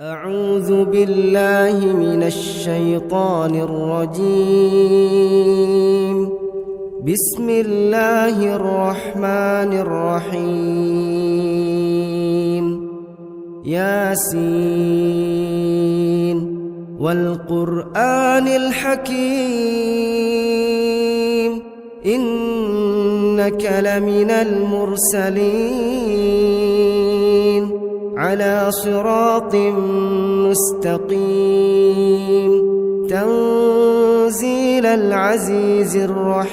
أعوذ بالله من الشيطان الرجيم. بسم الله الرحمن الرحيم. ياسين والقرآن الحكيم إنك لمن المرسلين على صراط مستقيم تنزيل العزيز الرحيم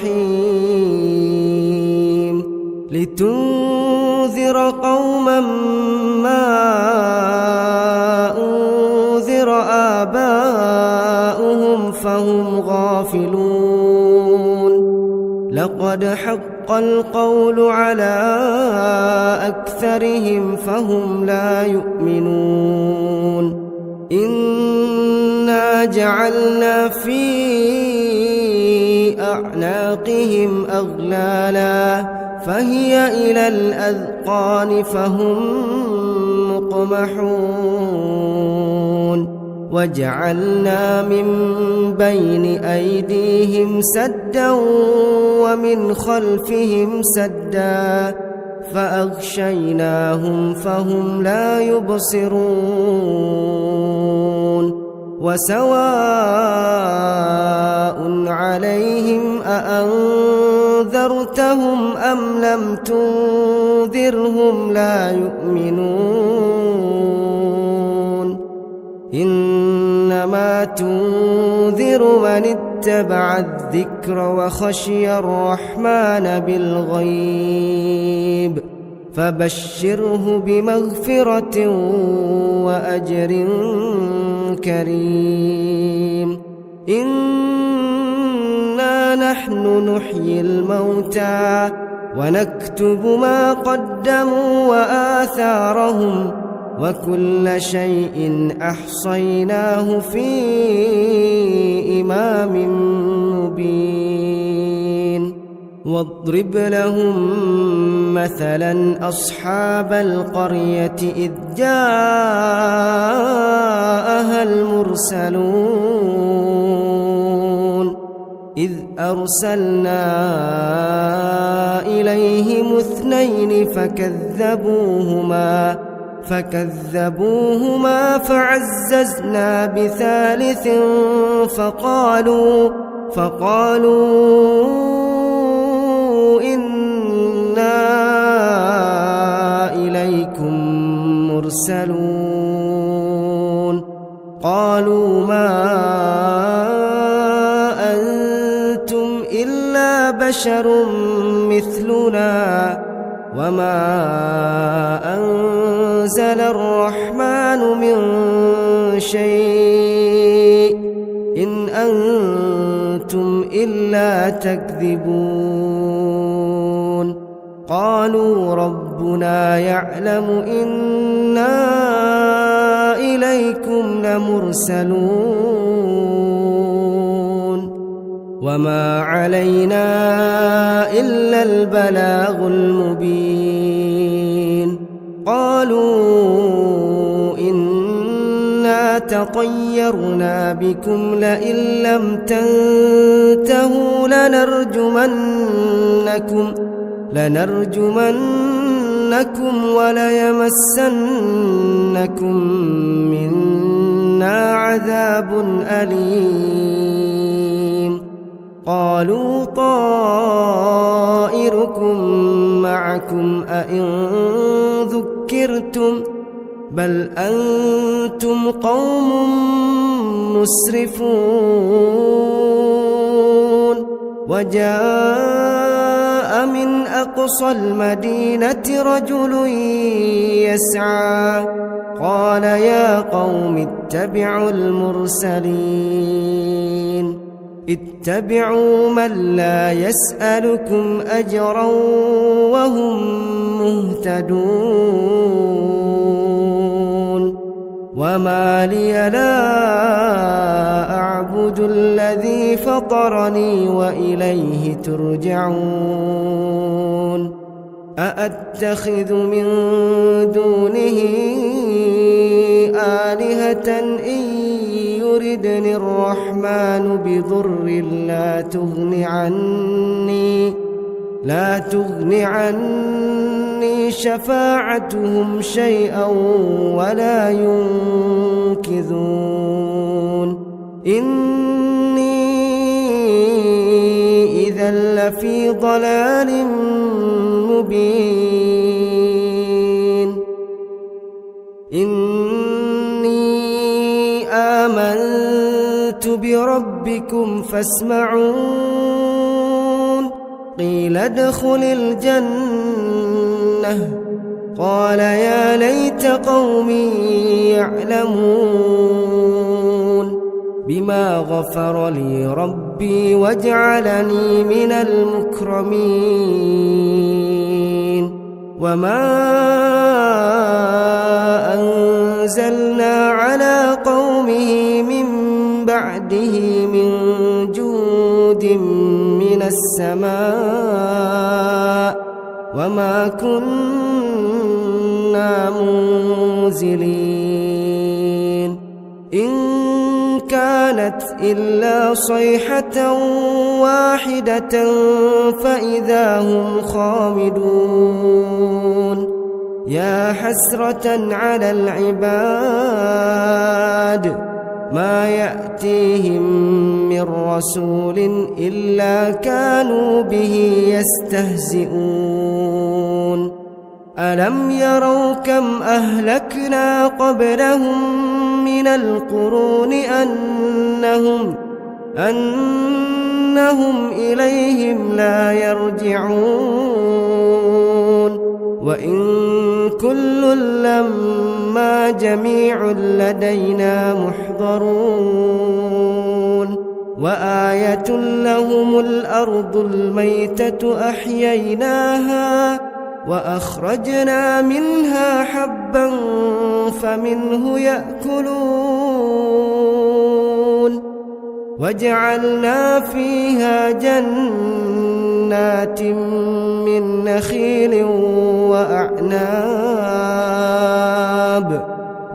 لتنذر قوما ما أنذر آباؤهم فهم غافلون. لقد حق القول على أكثرهم فهم لا يؤمنون. إنا جعلنا في أعناقهم أغلالا فهي إلى الأذقان فهم مقمحون. وجعلنا من بين أيديهم سدا ومن خلفهم سدا فأغشيناهم فهم لا يبصرون. وسواء عليهم أأنذرتهم أم لم تنذرهم لا يؤمنون. إنما تنذر من اتبع الذكر وخشي الرحمن بالغيب فبشره بمغفرة وأجر كريم. إنا نحن نحيي الموتى ونكتب ما قدموا وآثارهم وكل شيء أحصيناه في إمام مبين. واضرب لهم مثلا أصحاب القرية إذ جاءها المرسلون إذ أرسلنا إليهم اثنين فكذبوهما فعززنا بثالث فقالوا إنا إليكم مرسلون. قالوا ما أنتم إلا بشر مثلنا وما أنزل الرحمن من شيء إن أنتم إلا تكذبون. قالوا ربنا يعلم إنا إليكم لمرسلون وما علينا إلا البلاغ المبين. قالوا إنا تطيرنا بكم لئن لم تنتهوا لنرجمنكم وليمسنكم منا عذاب أليم. قالوا طائركم معكم أئن ذكرتم بل أنتم قوم مسرفون. وجاء من أقصى المدينة رجل يسعى قال يا قوم اتبعوا المرسلين اتبعوا من لا يسألكم أجرا وهم مهتدون. وما لي لا أعبد الذي فطرني وإليه ترجعون. أأتخذ من دونه آلهة إن يردني الرحمن بضر لا تغن عني شفاعتهم شيئا ولا ينقذون إني إذا لفي ضلال مبين إني آمنت بربكم فاسمعون قيل ادخل الجنة قال يا ليت قومي يعلمون بما غفر لي ربي وجعلني من المكرمين وما أنزلنا على قومه من بعده من جود من السماء وما كنا منزلين إن كانت إلا صيحة واحدة فإذا هم خامدون يا حسرة على العباد ما يأتيهم من رسول إلا كانوا به يستهزئون ألم يروا كم أهلكنا قبلهم من القرون أنهم إليهم لا يرجعون وإن كل لما جميع لدينا محضرون وآية لهم الأرض الميتة أحييناها وأخرجنا منها حبا فمنه يأكلون وجعلنا فيها جنات من نخيل وأعناب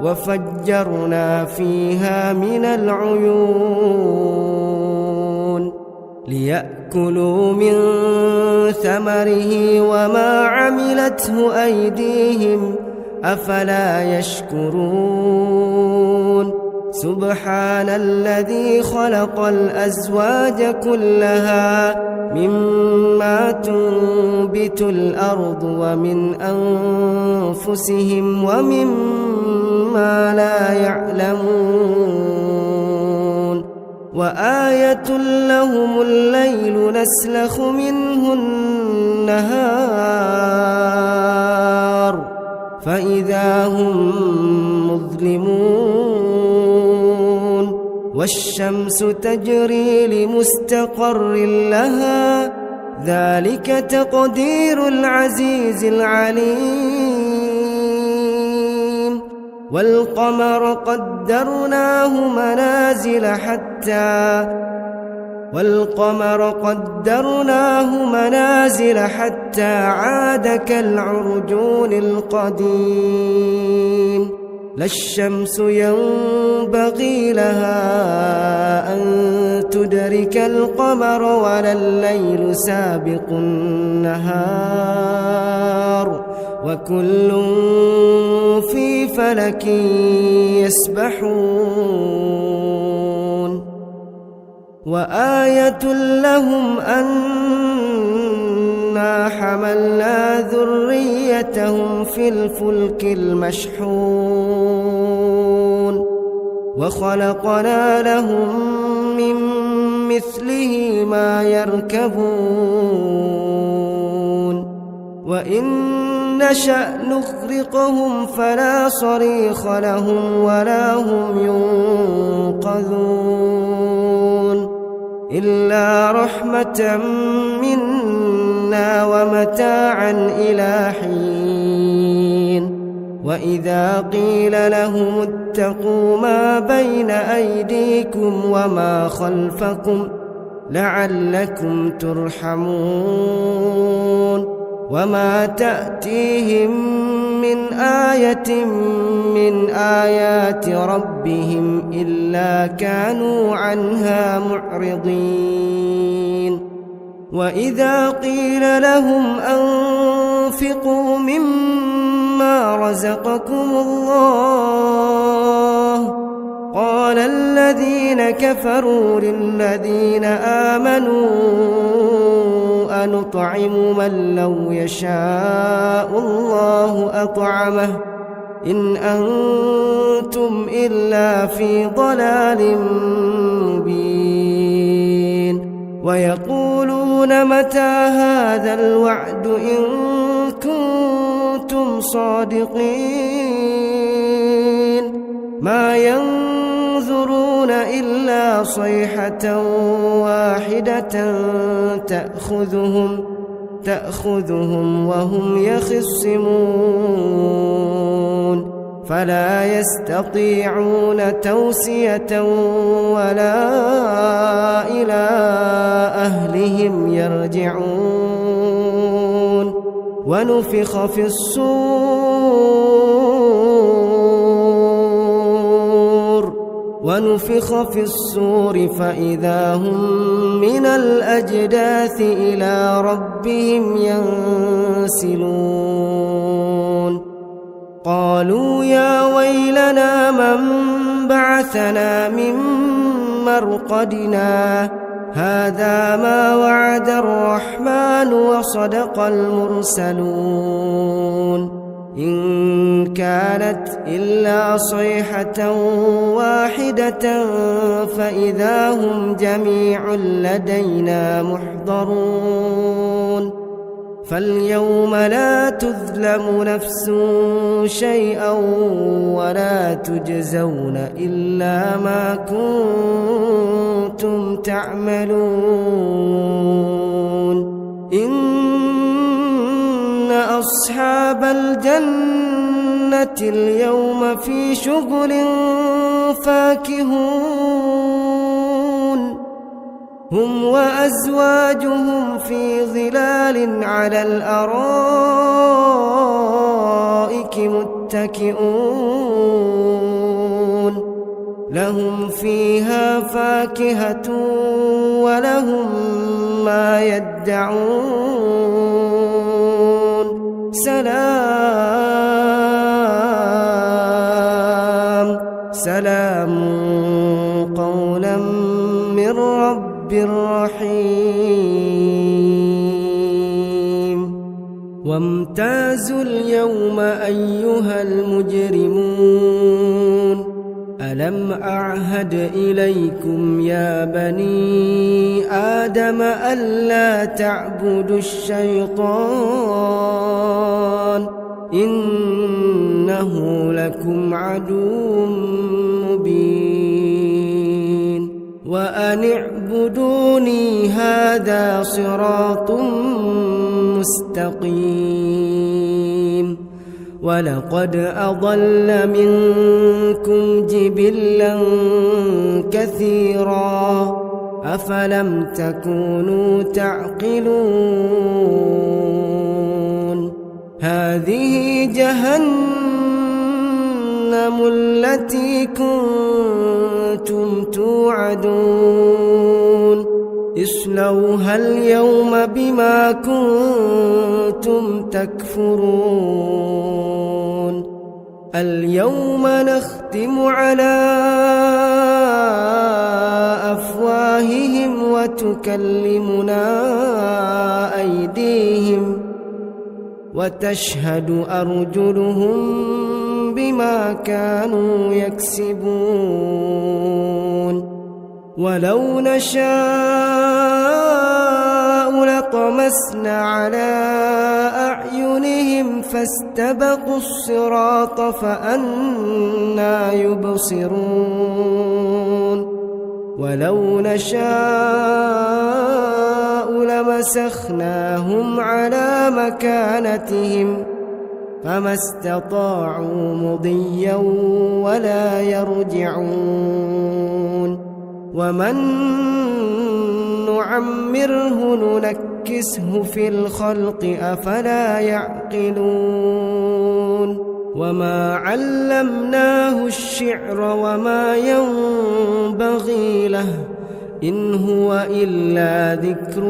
وفجرنا فيها من العيون ليأكلوا من ثمره وما عملته أيديهم أفلا يشكرون سبحان الذي خلق الأزواج كلها مما تنبت الأرض ومن أنفسهم ومما لا يعلمون وآية لهم الليل نسلخ منه النهار فإذا هم مظلمون والشمس تجري لمستقر لها ذلك تقدير العزيز العليم والقمر قدرناه منازل حتى عاد كالعرجون القديم لا الشمس ينبغي لها أن تدرك القمر ولا الليل سابق النهار وكل في فلك يسبحون وآية لهم أنا حملنا ذريتهم في الفلك المشحون وخلقنا لهم من مثله ما يركبون وإن نشأ نغرقهم فلا صريخ لهم ولا هم ينقذون إلا رحمة منا ومتاعا إلى حين وإذا قيل لهم اتقوا ما بين أيديكم وما خلفكم لعلكم ترحمون وما تأتيهم من آية من آيات ربهم إلا كانوا عنها معرضين وإذا قيل لهم أنفقوا مما رزقكم الله قال الذين كفروا للذين آمنوا أنطعم من لو يشاء الله أطعمه إن أنتم إلا في ضلال مبين ويقولون متى هذا الوعد إن كنتم صادقين ما ينظرون إلا صيحة واحدة تأخذهم وهم يخصمون فلا يستطيعون توصية ولا إلى أهلهم يرجعون ونفخ في الصور فإذا هم من الأجداث إلى ربهم ينسلون قالوا يا ويلنا من بعثنا من مرقدنا هذا ما وعد الرحمن وصدق المرسلون إن كانت إلا صيحة واحدة فإذا هم جميع لدينا محضرون فاليوم لا تظلم نفس شيئا ولا تجزون إلا ما كنتم تعملون أصحاب الجنة اليوم في شغل فاكهون هم وأزواجهم في ظلال على الأرائك متكئون لهم فيها فاكهة ولهم ما يدعون سلام قولا من رب رحيم وامتازوا اليوم أيها المجرمون ألم أعهد إليكم يا بني آدم ألا تعبدوا الشيطان إنه لكم عدو مبين وأن اعبدوني هذا صراط مستقيم ولقد أضل منكم جبلا كثيرا أفلم تكونوا تعقلون هذه جهنم التي كنتم توعدون اصلوها اليوم بما كنتم تكفرون اليوم نختم على أفواههم وتكلمنا أيديهم وتشهد أرجلهم بما كانوا يكسبون ولو نشاء لطمسنا على أعينهم فاستبقوا الصراط فأنى يبصرون ولو نشاء لمسخناهم على مكانتهم فما استطاعوا مضيا ولا يرجعون ومن نعمره ننكسه في الخلق أفلا يعقلون وما علمناه الشعر وما ينبغي له إن هو إلا ذكر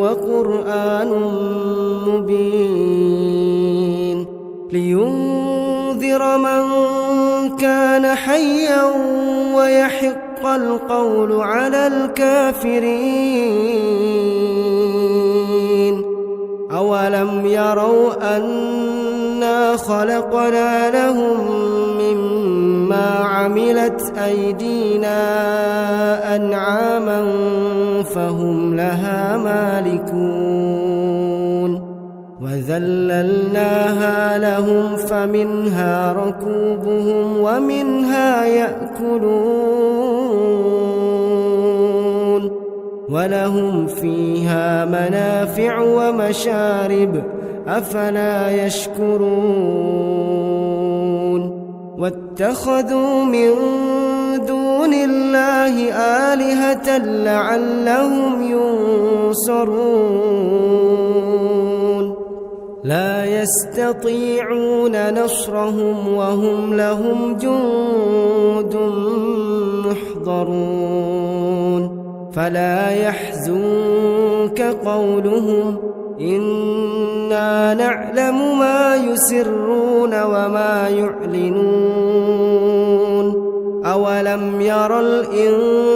وقرآن مبين لينذر من كان حيا ويحق القول على الكافرين أولم يروا أنا خلقنا لهم مما عملت أيدينا أنعاما فهم لها مالكون وذللناها لهم فمنها ركوبهم ومنها يأكلون ولهم فيها منافع ومشارب أفلا يشكرون واتخذوا من دون الله آلهة لعلهم ينصرون لا يستطيعون نصرهم وهم لهم جند محضرون فلا يحزنك قولهم إنا نعلم ما يسرون وما يعلنون أولم ير الإنسان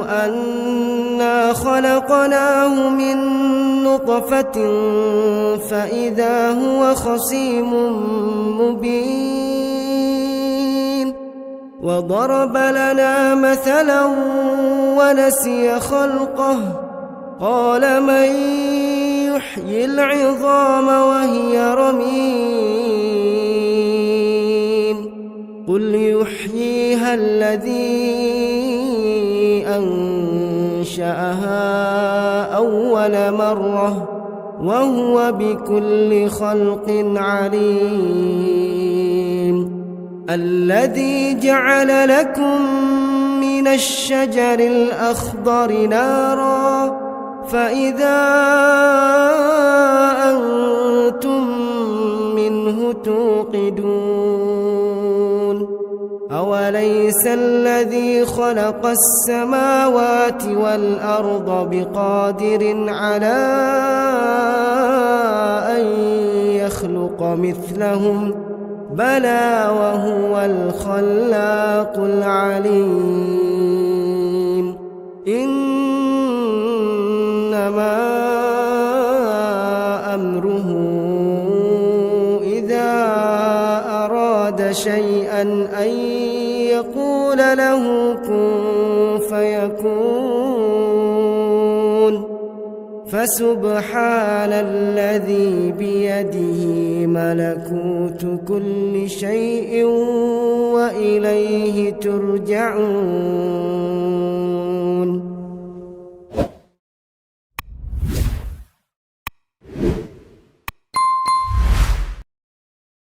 أنا خلقناه من نطفة فإذا هو خصيم مبين وضرب لنا مثلا ونسي خلقه قال من يحيي العظام وهي رميم قل يحييها الذي أنشأها أول مرة وهو بكل خلق عليم الذي جعل لكم من الشجر الأخضر نارا فإذا أنتم منه توقدون أوليس الذي خلق السماوات والأرض بقادر على أن يخلق مثلهم بلى وهو الخلاق العليم إنما أمره إذا أراد شيئا أن يقول له كن فيكون فسبحان الذي بيده ملكوت كل شيء وإليه ترجعون